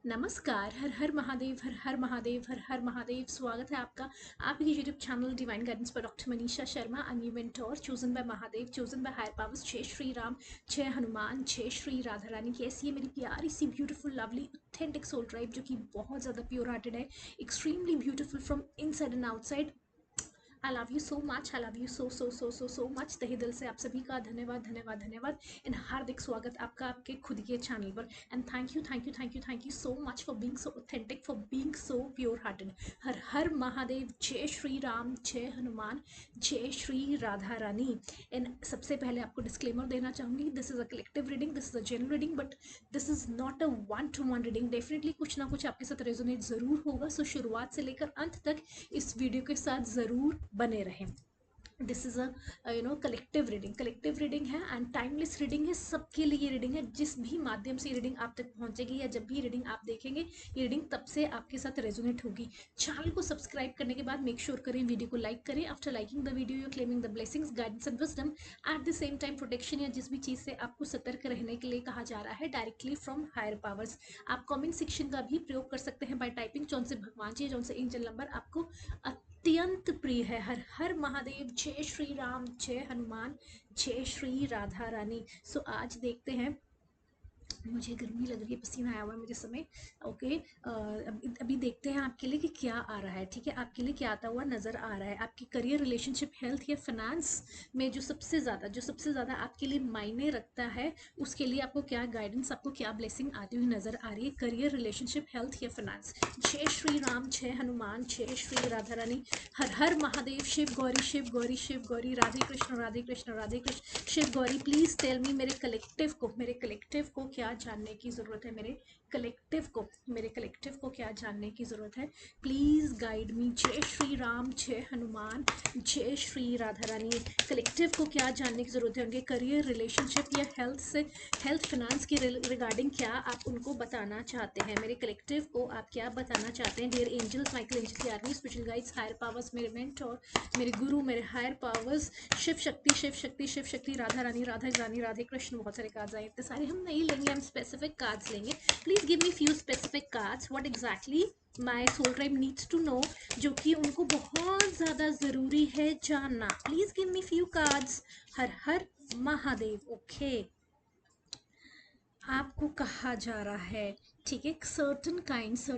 नमस्कार। हर हर महादेव, हर हर महादेव, हर हर महादेव। स्वागत है आपका आपके यूट्यूब चैनल डिवाइन गाइडेंस पर doctor Manisha Sharma. I am your mentor, chosen by Mahadev, chosen by higher powers. जय श्री राम, जय हनुमान, जय श्री राधा रानी। कैसी है मेरी प्यारी सी beautiful lovely authentic soul tribe, जो कि बहुत ज़्यादा प्योर हार्टेड है, extremely beautiful from inside and outside. I love you so much, I love you so much. तहे दिल से आप सभी का धन्यवाद धन्यवाद धन्यवाद एंड हार्दिक स्वागत आपका आपके खुद के चैनल पर। And thank you thank you thank you thank you so much for being so authentic, for being so pure hearted. हर हर महादेव, जय श्री राम, जय हनुमान, जय श्री राधा रानी। एंड सबसे पहले आपको डिस्क्लेमर देना चाहूँगी, this is a collective reading, this is a general reading, but this is not a one two one reading. Definitely कुछ ना कुछ आपके साथ रेजोनेट ज़रूर होगा। सो शुरुआत से लेकर अंत तक इस वीडियो के साथ ज़रूर बने रहें। This is a collective reading है एंड टाइमलेस रीडिंग है। सबके लिए ये रीडिंग है, जिस भी माध्यम से ये रीडिंग आप तक पहुंचेगी या जब भी रीडिंग आप देखेंगे, ये रीडिंग तब से आपके साथ रेजोनेट होगी। चैनल को सब्सक्राइब करने के बाद मेक श्योर करें वीडियो को लाइक करें। After liking the video you claiming the blessings, guidance and wisdom. At the same time protection या जिस भी चीज़ से आपको सतर्क रहने के लिए कहा जा रहा है, डायरेक्टली फ्रॉम हायर पावर्स। आप कमेंट सेक्शन का भी प्रयोग कर सकते हैं बाय टाइपिंग जौन से भगवान जी, जौन से एंजल नंबर आपको अत्यंत प्रिय है। हर हर महादेव, जय श्री राम, जय हनुमान, जय श्री राधा रानी। सो आज देखते हैं, मुझे गर्मी लग रही है, पसीना आया हुआ है मुझे समय। ओके, अभी देखते हैं आपके लिए कि क्या आ रहा है। ठीक है, आपके लिए क्या आता हुआ नजर आ रहा है। आपकी करियर, रिलेशनशिप, हेल्थ या फाइनेंस में जो सबसे ज़्यादा आपके लिए मायने रखता है, उसके लिए आपको क्या गाइडेंस, आपको क्या ब्लेसिंग आती हुई नजर आ रही है। करियर, रिलेशनशिप, हेल्थ या फाइनेंस। जय श्री राम, जय हनुमान, जय श्री राधा रानी। हर हर Mahadev. Shiv Gauri, Shiv Gauri, Shiv Gauri. Radhe Krishna, Radhe Krishna, Radhe Krishna. Shiv Gauri, please tell me, मेरे कलेक्टिव को क्या जानने की जरूरत है। मेरे कलेक्टिव को क्या जानने की जरूरत है। Please guide me. जय श्री राम, जय हनुमान, जय श्री राधा रानी। कलेक्टिव को क्या जानने की जरूरत है, उनके करियर, रिलेशनशिप या हेल्थ फाइनेंस के रिगार्डिंग क्या आप उनको बताना चाहते हैं। मेरे कलेक्टिव को आप क्या बताना चाहते हैं। डियर एंजल्स, माइकल एंजल की army, spiritual guides, higher powers, मेरे मेंटोर, मेरे गुरु, मेरे हायर पावर्स, शिव शक्ति, शिव शक्ति, शिव शक्ति, राधा रानी, राधे कृष्ण। बहुत सारे कार्ड्स आए, इतने सारे हम नहीं लेंगे, हम स्पेसिफिक कार्ड्स लेंगे। Please give me few specific cards, what exactly my soul tribe needs to know, जो कि उनको बहुत ज़्यादा ज़रूरी है जानना। Please give me few cards. हर हर महादेव। ओके, आपको कहा जा रहा है, ठीक है, certain kinds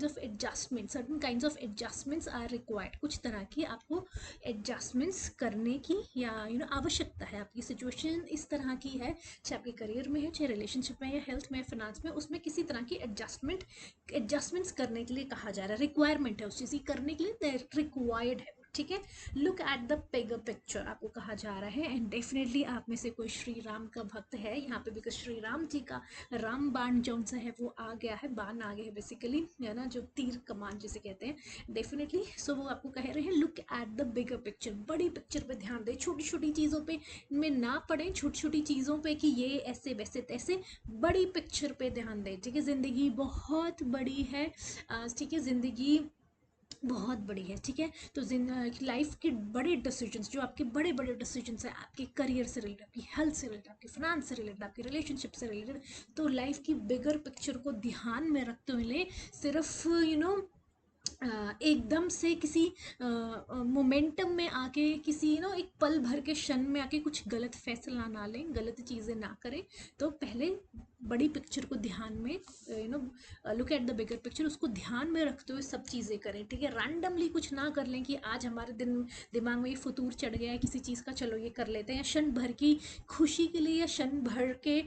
of adjustments are required. कुछ तरह की आपको एडजस्टमेंट्स करने की या आवश्यकता है। आपकी सिचुएशन इस तरह की है, चाहे आपके करियर में है, चाहे रिलेशनशिप में या हेल्थ में, फाइनेंस में, उसमें किसी तरह की एडजस्टमेंट्स करने के लिए कहा जा रहा है। रिक्वायरमेंट है उस चीज़ की करने के लिए, रिक्वायर्ड है। ठीक है, look at the bigger picture आपको कहा जा रहा है। एंड डेफिनेटली आप में से कोई श्री राम का भक्त है यहाँ पे, बिकॉज श्री राम जी का राम बाण जौन सा है वो आ गया है, बाण आ गया है बेसिकली, है ना, जो तीर कमान जिसे कहते हैं। डेफिनेटली सो वो आपको कह रहे हैं, look at the bigger picture, बड़ी पिक्चर पे ध्यान दें। छोटी छोटी चीज़ों पे में ना पड़े, छोटी छोटी चीज़ों पे कि ये ऐसे वैसे तैसे, बड़ी पिक्चर पे ध्यान दें। ठीक है, ज़िंदगी बहुत बड़ी है, ठीक है, ज़िंदगी बहुत बड़ी है। ठीक है, तो लाइफ के बड़े डिसीजंस, जो आपके बड़े बड़े डिसीजंस हैं, आपके करियर से रिलेटेड, आपकी हेल्थ से रिलेटेड, आपके फाइनेंस से रिलेटेड, आपके रिलेशनशिप से रिलेटेड, तो लाइफ की बिगर पिक्चर को ध्यान में रखते हुए सिर्फ एकदम से किसी मोमेंटम में आके, किसी एक पल भर के क्षण में आके कुछ गलत फैसला ना लें, गलत चीज़ें ना करें। तो पहले बड़ी पिक्चर को ध्यान में, look at the bigger picture, उसको ध्यान में रखते हुए सब चीज़ें करें। ठीक है, रैंडमली कुछ ना कर लें कि आज हमारे दिमाग में ये फतूर चढ़ गया है किसी चीज़ का, चलो ये कर लेते हैं, या क्षण भर की खुशी के लिए, या क्षण भर के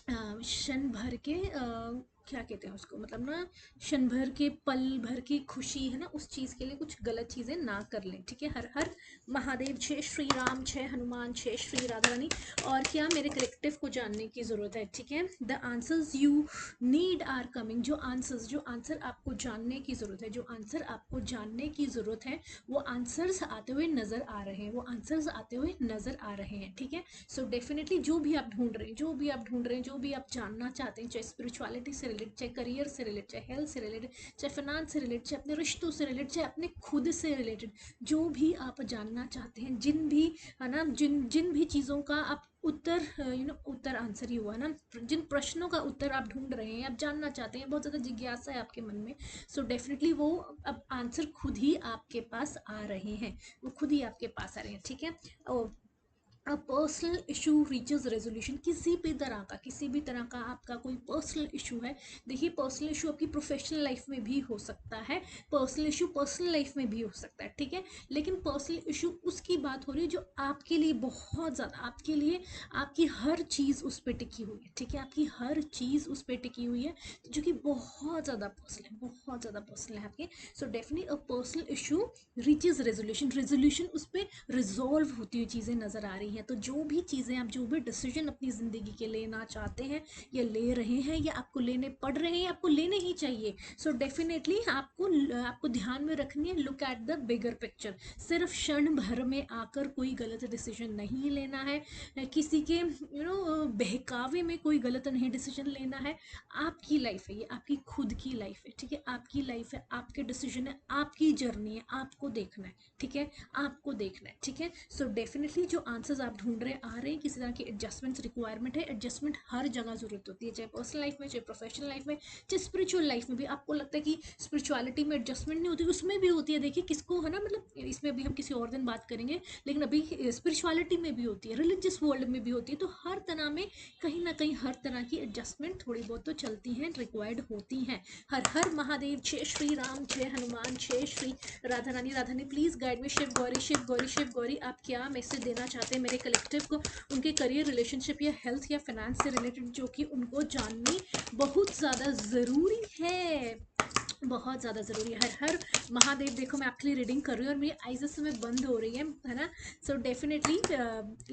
क्षण भर के क्या कहते हैं उसको, मतलब ना, क्षण भर के, पल भर की खुशी है ना, उस चीज़ के लिए कुछ गलत चीज़ें ना कर लें। ठीक है, हर हर महादेव। जय श्री राम, जय हनुमान, जय श्री राधा रानी। और क्या मेरे कलेक्टिव को जानने की ज़रूरत है। ठीक है, the answers you need are coming. जो आंसर आपको जानने की ज़रूरत है, जो आंसर आपको जानने की ज़रूरत है, वो आंसर्स आते हुए नज़र आ रहे हैं, वो आंसर्स आते हुए नज़र आ रहे हैं। ठीक है, सो डेफिनेटली जो भी आप ढूंढ रहे हैं, जो भी आप जानना चाहते हैं, चाहे स्पिरिचुअलिटी से रिलेटेड, चाहे करियर से रिलेटेड, चाहे हेल्थ से रिलेटेड, चाहे फाइनेंस से रिलेटेड, चाहे अपने रिश्तों से रिलेटेड, चाहे अपने खुद से रिलेटेड, जो भी आप जानना चाहते हैं, जिन भी, है ना, जिन जिन भी चीज़ों का आप उत्तर, उत्तर आंसर ही हुआ ना, जिन प्रश्नों का उत्तर आप ढूंढ रहे हैं, आप जानना चाहते हैं, बहुत ज़्यादा जिज्ञासा है आपके मन में, सो डेफिनेटली वो अब आंसर खुद ही आपके पास आ रहे हैं, वो खुद ही आपके पास आ रहे हैं, ठीक है। A personal issue reaches resolution, किसी भी तरह का आपका कोई पर्सनल इशू है, देखिए पर्सनल इशू आपकी प्रोफेशनल लाइफ में भी हो सकता है, पर्सनल इशू पर्सनल लाइफ में भी हो सकता है, ठीक है। लेकिन पर्सनल इशू उसकी बात हो रही है जो आपके लिए बहुत ज़्यादा, आपके लिए आपकी हर चीज़ उस पर टिकी हुई है, ठीक है, आपकी हर चीज़ उस पर टिकी हुई है, जो कि बहुत ज़्यादा पर्सनल है, बहुत ज़्यादा पर्सनल है आपके। So definitely a personal issue reaches resolution उस पर रिजॉल्व होती हुई चीज़ें नज़र आ रही हैं। तो जो भी चीज़ें आप, जो भी डिसीजन अपनी ज़िंदगी के लेना चाहते हैं, या ले रहे हैं, या आपको लेने पड़ रहे हैं, या आपको लेने ही चाहिए, सो डेफिनेटली आपको ध्यान में रखनी है, look at the bigger picture. सिर्फ क्षण भर में आकर कोई गलत डिसीजन नहीं लेना है, किसी के बहकावे में कोई गलत नहीं डिसीजन लेना है। आपकी लाइफ है, ये आपकी खुद की लाइफ है, ठीक है, आपकी लाइफ है, आपके डिसीजन है, आपकी जर्नी है, आपको देखना है, ठीक है, आपको देखना है, ठीक है। सो डेफिनेटली जो आंसर्स आप ढूंढ रहे आ रहे हैं, किसी तरह की एडजस्टमेंट्स रिक्वायरमेंट है, एडजस्टमेंट हर जगह जरूरत होती है, चाहे पर्सनल लाइफ में, चाहे प्रोफेशनल लाइफ में, चाहे स्पिरिचुअल लाइफ में भी। आपको लगता है कि स्पिरिचुअलिटी में एडजस्टमेंट नहीं होती, उसमें भी होती है, देखिए किसको, है ना, मतलब इसमें भी हम किसी और दिन बात करेंगे, लेकिन अभी स्पिरिचुअलिटी में भी होती है, रिलीजियस वर्ल्ड में भी होती है, तो हर तरह में कहीं ना कहीं हर तरह की एडजस्टमेंट थोड़ी बहुत तो चलती हैं, रिक्वायर्ड होती हैं। हर हर महादेव, जय श्री राम, जय हनुमान, जय श्री राधा रानी। राधा रानी प्लीज गाइड में, शिव गौरी, शिव गौरी, शिव गौरी, आप क्या मैसेज देना चाहते हैं मेरे कलेक्टिव को, उनके करियर, रिलेशनशिप या हेल्थ या फाइनेंस से रिलेटेड, जो कि उनको जाननी बहुत ज़्यादा ज़रूरी है, बहुत ज़्यादा ज़रूरी है। हर हर महादेव। देखो मैं आपके लिए रीडिंग कर रही हूँ और मेरी आइज इस समय बंद हो रही है ना। सो डेफिनेटली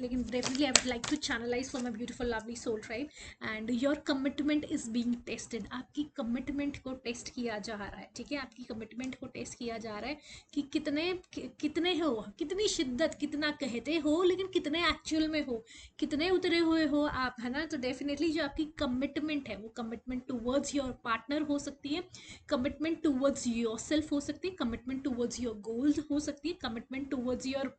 लेकिन definitely I would like to channelize for my beautiful lovely soul tribe, and your commitment is being tested. आपकी कमिटमेंट को टेस्ट किया जा रहा है, ठीक है, आपकी कमिटमेंट को टेस्ट किया जा रहा है कि कितने हो, कितनी शिद्दत, कितना कहते हो लेकिन कितने एक्चुअल में हो, कितने उतरे हुए हो आप, है ना। तो डेफिनेटली जो आपकी कमिटमेंट है, वो कमिटमेंट टूवर्ड्स योर पार्टनर हो सकती है, कमिटमेंट टूवर्ड्स योर सेल्फ हो सकती है, कमिटमेंट टूवर्ड्स योर गोल्स हो सकती है, कमिटमेंट टूवर्ड्स योर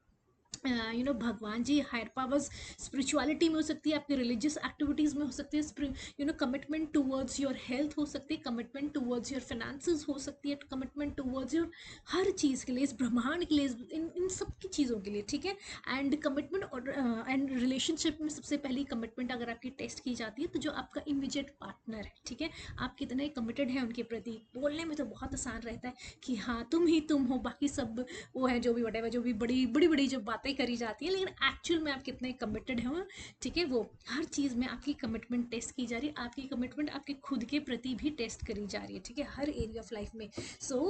भगवान जी, हायर पावर्स, स्पिरिचुअलिटी में हो सकती है, आपके रिलीजियस एक्टिविटीज़ में हो सकती है, कमिटमेंट टूवर्ड्स योर हेल्थ हो सकती है, कमिटमेंट टूवर्ड्स योर फाइनेंसेस हो सकती है, कमिटमेंट टूवर्ड्स योर हर चीज़ के लिए, इस ब्रह्मांड के लिए, इन सब की चीज़ों के लिए, ठीक है। एंड कमिटमेंट और एंड रिलेशनशिप में सबसे पहली कमिटमेंट अगर आपकी टेस्ट की जाती है तो जो आपका इमीडिएट पार्टनर है, ठीक है, आप कितने कमिटेड हैं उनके प्रति। बोलने में तो बहुत आसान रहता है कि हाँ तुम ही तुम हो, बाकी सब वो है, जो भी वटेवर, जो भी बड़ी बड़ी बड़ी जो बातें करी जाती है, लेकिन एक्चुअल में आप कितने कमिटेड हो, ठीक है। वो हर चीज़ में आपकी कमिटमेंट टेस्ट की जा रही है, आपकी कमिटमेंट आपके खुद के प्रति भी टेस्ट करी जा रही है, ठीक है, हर एरिया ऑफ लाइफ में। सो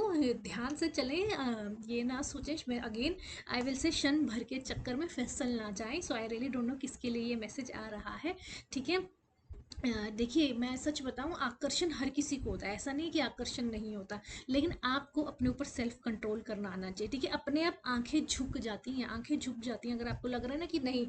ध्यान से चलें, ये ना सोचें मैं अगेन आई विल से क्षण भर के चक्कर में फिसल ना जाए। सो आई रियली डोंट नो किसके लिए ये मैसेज आ रहा है, ठीक है। देखिए मैं सच बताऊं, आकर्षण हर किसी को होता है, ऐसा नहीं कि आकर्षण नहीं होता, लेकिन आपको अपने ऊपर सेल्फ कंट्रोल करना आना चाहिए, ठीक है। अपने आप आंखें झुक जाती हैं, आंखें झुक जाती हैं अगर आपको लग रहा है ना कि नहीं,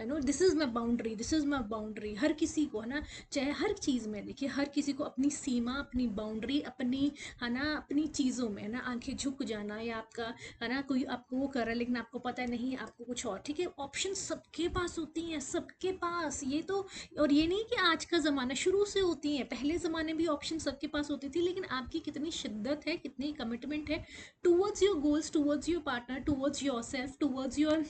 no this is my boundary, this is my boundary. हर किसी को, है ना, चाहे हर चीज़ में, देखिए हर किसी को अपनी सीमा, अपनी बाउंड्री, अपनी, है ना, अपनी चीज़ों में, है ना, आंखें झुक जाना, या आपका, है ना, कोई आपको वो कर रहा है लेकिन आपको पता है नहीं आपको कुछ और, ठीक है। ऑप्शन सबके पास होती हैं, सबके पास, ये तो, और ये नहीं कि आज का ज़माना, शुरू से होती हैं, पहले ज़माने भी ऑप्शन सबके पास होती थी, लेकिन आपकी कितनी शिद्दत है, कितनी कमिटमेंट है towards your goals, towards your partner, towards your self, towards your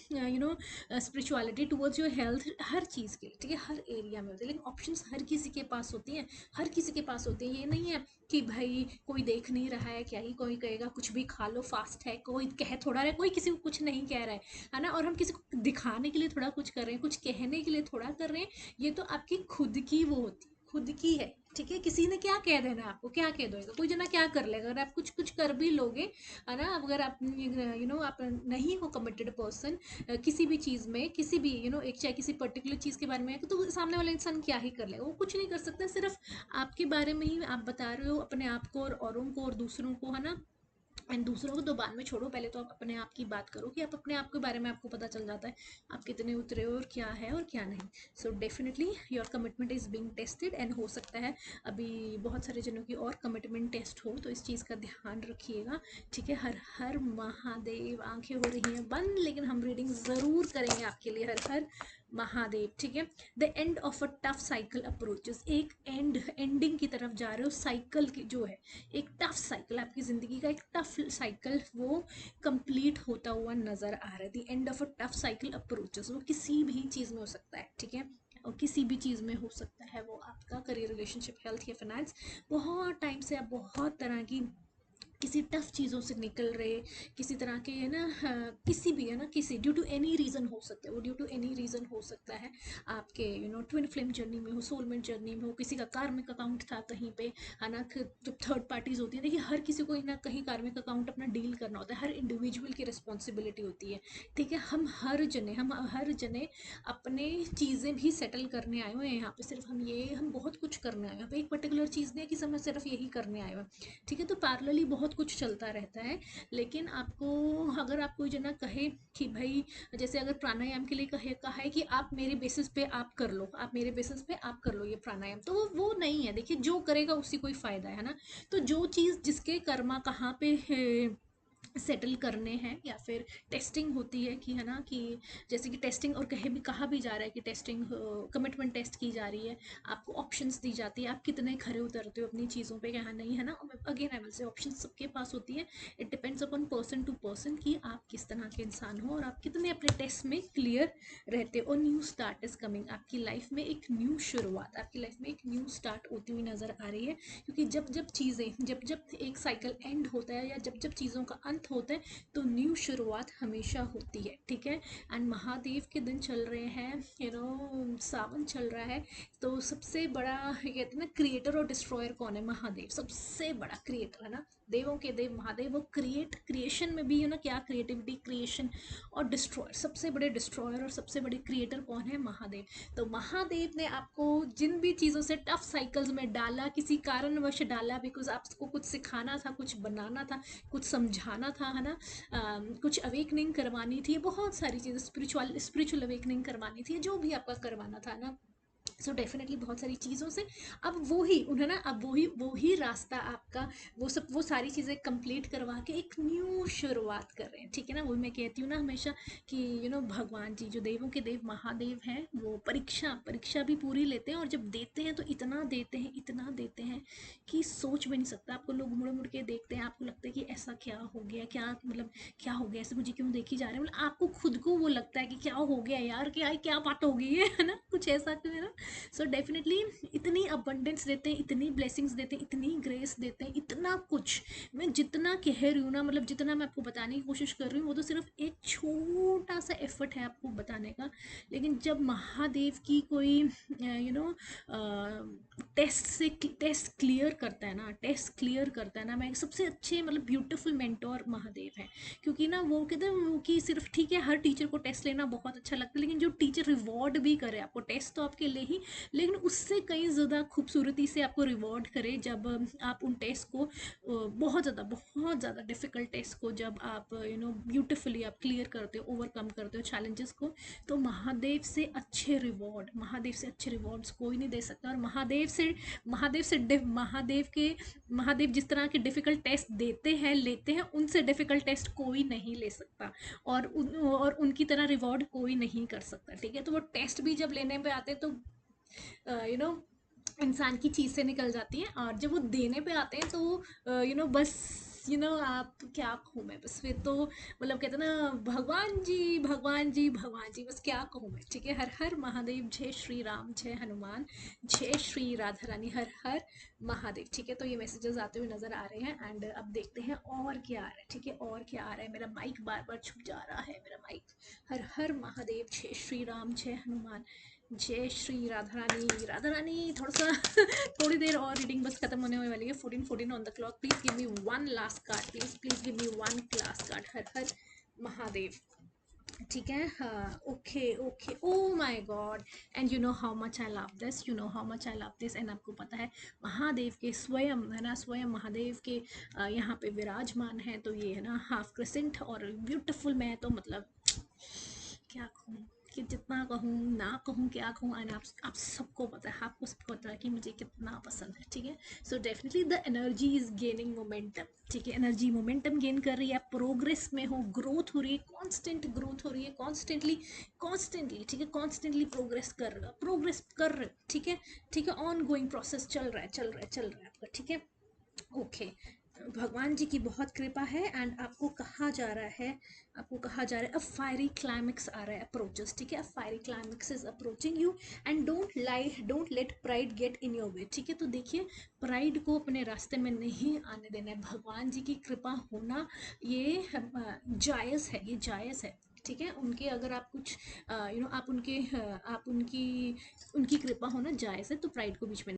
spirituality, towards your health, हर चीज़ के लिए, ठीक है, हर एरिया में होती है। लेकिन ऑप्शंस हर किसी के पास होती हैं, हर किसी के पास होती हैं। ये नहीं है कि भाई कोई देख नहीं रहा है, क्या ही कोई कहेगा, कुछ भी खा लो, फास्ट है, कोई कह थोड़ा रहा है, कोई किसी को कुछ नहीं कह रहा है ना। और हम किसी को दिखाने के लिए थोड़ा कुछ कर रहे हैं, कुछ कहने के लिए थोड़ा कर रहे हैं, ये तो आपकी खुद की वो होती है, खुद की है, ठीक है। किसी ने क्या कह देना, आपको क्या कह देगा, कोई जना क्या कर लेगा, अगर आप कुछ कुछ कर भी लोगे, है ना। अगर आप आप नहीं हो कमिटेड पर्सन किसी भी चीज़ में, किसी भी एक, चाहे किसी पर्टिकुलर चीज़ के बारे में है, तो सामने वाला इंसान क्या ही कर लेगा, वो कुछ नहीं कर सकता। सिर्फ आपके बारे में ही आप बता रहे हो अपने आप को और औरों को और दूसरों को, है ना, एंड दूसरों को तो बाद में छोड़ो, पहले तो आप अपने आप की बात करो कि आप अपने आप के बारे में आपको पता चल जाता है आप कितने उतरे हो और क्या है और क्या नहीं। So definitely your commitment is being tested, and हो सकता है अभी बहुत सारे जनों की और कमिटमेंट टेस्ट हो, तो इस चीज़ का ध्यान रखिएगा। ठीक है, हर हर महादेव। आंखें हो रही हैं बंद, लेकिन हम रीडिंग ज़रूर करेंगे आपके लिए। हर हर महादेव। ठीक है, the end of a tough cycle approaches, एक एंडिंग की तरफ जा रहे हो साइकिल की जो है, एक टफ साइकिल, आपकी ज़िंदगी का एक टफ साइकिल वो कंप्लीट होता हुआ नज़र आ रहा है। The end of a tough cycle approaches, वो किसी भी चीज़ में हो सकता है। ठीक है, और किसी भी चीज़ में हो सकता है वो आपका करियर, रिलेशनशिप, हेल्थ या फाइनेंस। बहुत टाइम से आप बहुत तरह की किसी टफ चीज़ों से निकल रहे, किसी तरह के है ना, किसी भी है ना, किसी ड्यू टू एनी रीज़न हो सकता है वो, ड्यू टू एनी रीज़न हो सकता है आपके ट्विन फ्लेम जर्नी में हो, सोलमेट जर्नी में हो, किसी का कार्मिक अकाउंट था कहीं पे, है ना। जब थर्ड पार्टीज होती है, देखिए हर किसी को ना कहीं कार्मिक अकाउंट अपना डील करना होता है, हर इंडिविजुअल की रिस्पॉन्सिबिलिटी होती है। ठीक है, हम हर जने अपने चीज़ें भी सेटल करने आए हुए हैं यहाँ पे। सिर्फ हम बहुत कुछ करने आए हैं यहाँ पे, एक पर्टिकुलर चीज़ नहीं है कि समय सिर्फ यही करने आए हुए हैं। ठीक है, तो पैरेलली बहुत कुछ चलता रहता है। लेकिन आपको, अगर आप कोई जना कहे कि भाई, जैसे अगर प्राणायाम के लिए कहा है कि आप मेरे बेसिस पे आप कर लो, आप मेरे बेसिस पे आप कर लो ये प्राणायाम, तो वो नहीं है। देखिए, जो करेगा उसी को ही फायदा है ना। तो जो चीज़ जिसके कर्मा कहाँ पे सेटल करने हैं, या फिर टेस्टिंग होती है कि है ना, कि जैसे कि टेस्टिंग, और कहा भी जा रहा है कि टेस्टिंग, कमिटमेंट टेस्ट की जा रही है, आपको ऑप्शंस दी जाती है, आप कितने खरे उतरते हो अपनी चीज़ों पे, क्या नहीं, है ना। Again I will say option सबके पास होती है। It depends upon person to person कि आप किस तरह के इंसान हो और आप कितने अपने टेस्ट में क्लियर रहते हो। और न्यू स्टार्ट इज कमिंग, आपकी लाइफ में एक न्यू शुरुआत, आपकी लाइफ में एक न्यू स्टार्ट होती हुई नज़र आ रही है। क्योंकि जब एक साइकिल एंड होता है, या जब चीज़ों का अंत होता है, तो न्यू शुरुआत हमेशा होती है। ठीक है, एंड महादेव के दिन चल रहे हैं, सावन चल रहा है। तो सबसे बड़ा कहते हैं ना, क्रिएटर और डिस्ट्रॉयर कौन है? महादेव सबसे बड़ा क्रिएटर है ना, देवों के देव महादेव। वो क्रिएशन में भी है ना, क्या क्रिएटिविटी, क्रिएशन और डिस्ट्रॉयर, सबसे बड़े डिस्ट्रॉयर और सबसे बड़े क्रिएटर कौन है? महादेव। तो महादेव ने आपको जिन भी चीज़ों से टफ साइकिल्स में डाला, किसी कारणवश डाला, बिकॉज आपको कुछ सिखाना था, कुछ बनाना था, कुछ समझाना था, है ना, कुछ अवेकनिंग करवानी थी, बहुत सारी चीज़ें, स्पिरिचुअल अवेकनिंग करवानी थी, जो भी आपका करवाना था ना। सो डेफिनेटली बहुत सारी चीज़ों से अब वो ही रास्ता आपका, वो सारी चीज़ें कंप्लीट करवा के एक न्यू शुरुआत कर रहे हैं। ठीक है ना, वो मैं कहती हूँ ना हमेशा कि भगवान जी जो देवों के देव महादेव हैं, वो परीक्षा भी पूरी लेते हैं, और जब देते हैं तो इतना देते हैं कि सोच भी नहीं सकता। आपको लोग मुड़ मुड़ के देखते हैं, आपको लगता है कि ऐसा क्या हो गया, क्या मतलब क्या हो गया, ऐसे मुझे क्यों देखी जा रहे हैं, मतलब आपको खुद को वो लगता है कि क्या हो गया यार, क्या क्या बात हो गई है ना, कुछ ऐसा क्यों है ना। सो डेफिनेटली इतनी अबंडेंस देते हैं, इतनी ब्लेसिंग्स देते हैं, इतनी ग्रेस देते हैं, इतना कुछ। मैं जितना कह रही हूँ ना, मतलब जितना मैं आपको बताने की कोशिश कर रही हूँ, वो तो सिर्फ एक छोटा सा एफर्ट है आपको बताने का। लेकिन जब महादेव की कोई टेस्ट क्लियर करता है ना, मैं सबसे अच्छे, मतलब ब्यूटीफुल मेंटोर महादेव है। क्योंकि ना वो कहते हैं कि सिर्फ, ठीक है, हर टीचर को टेस्ट लेना बहुत अच्छा लगता है, लेकिन जो टीचर रिवॉर्ड भी करे आपको, टेस्ट तो आपके लिए ही, लेकिन उससे कई ज़्यादा खूबसूरती से आपको रिवॉर्ड करे जब आप उन टेस्ट को, बहुत ज़्यादा डिफ़िकल्ट टेस्ट को, जब आप ब्यूटिफुली आप क्लियर करते हो, ओवरकम करते हो चैलेंजेस को, तो महादेव से अच्छे रिवॉर्ड्स कोई नहीं दे सकता। और महादेव जिस तरह के डिफ़िकल्ट टेस्ट देते हैं, लेते हैं, उनसे डिफ़िकल्ट टेस्ट कोई नहीं ले सकता, और उनकी तरह रिवॉर्ड कोई नहीं कर सकता। ठीक है, तो वो टेस्ट भी जब लेने पे आते हैं, तो यू नो इंसान की चीज़ से निकल जाती हैं, और जब वो देने पे आते हैं तो बस आप क्या कहूँ मैं, बस फिर तो मतलब कहते हैं ना, भगवान जी भगवान जी भगवान जी, बस क्या कहूँ मैं। ठीक है, हर हर महादेव, जय श्री राम, जय हनुमान, जय श्री राधा रानी, हर हर महादेव। ठीक है, तो ये मैसेजेस आते हुए नज़र आ रहे हैं, एंड अब देखते हैं और क्या आ रहा है। ठीक है, और क्या आ रहा है, मेरा माइक बार बार छूट जा रहा है, मेरा माइक। हर हर महादेव, जय श्री राम, जय हनुमान, जय श्री राधा रानी। थोड़ा सा थोड़ी देर और, रीडिंग बस खत्म होने वाली है। 14 on the clock. Please give me one last card, please give me one last card. हर हर महादेव। ठीक है, हाँ, okay okay, oh my God. And you know how much I love this, you know how much I love this. And आपको पता है महादेव के स्वयं है ना, स्वयं महादेव के यहाँ पे विराजमान है, तो ये है ना हाफ क्रिसेंट और ब्यूटीफुल। मैं तो मतलब क्या कहूँ, कि जितना कहूँ ना कहूँ, क्या कहूँ। एंड आप सबको पता है, आपको सबको पता है कि मुझे कितना पसंद है, ठीक है। So definitely the energy is gaining momentum, ठीक है। एनर्जी मोमेंटम गेन कर रही है, प्रोग्रेस में हो, ग्रोथ हो रही है, कॉन्स्टेंट ग्रोथ हो रही है, कॉन्स्टेंटली कॉन्स्टेंटली, ठीक है, कॉन्स्टेंटली प्रोग्रेस कर रहे हो, ठीक है, ठीक है। ऑन गोइंग प्रोसेस चल रहा है, चल रहा है, चल रहा है आपका, ठीक है। ओके, भगवान जी की बहुत कृपा है। एंड आपको कहा जा रहा है, आपको कहा जा रहा है, अ फायरी क्लाइमेक्स आ रहा है, अप्रोचेस, ठीक है। A fiery climax is approaching you and don't let pride get in your way, ठीक है। तो देखिए, प्राइड को अपने रास्ते में नहीं आने देना है। भगवान जी की कृपा होना ये जायज़ है, ये जायज़ है, ठीक है। उनके अगर आप कुछ आप उनके आप उनकी उनकी कृपा होना जायज़ है, तो प्राइड को बीच में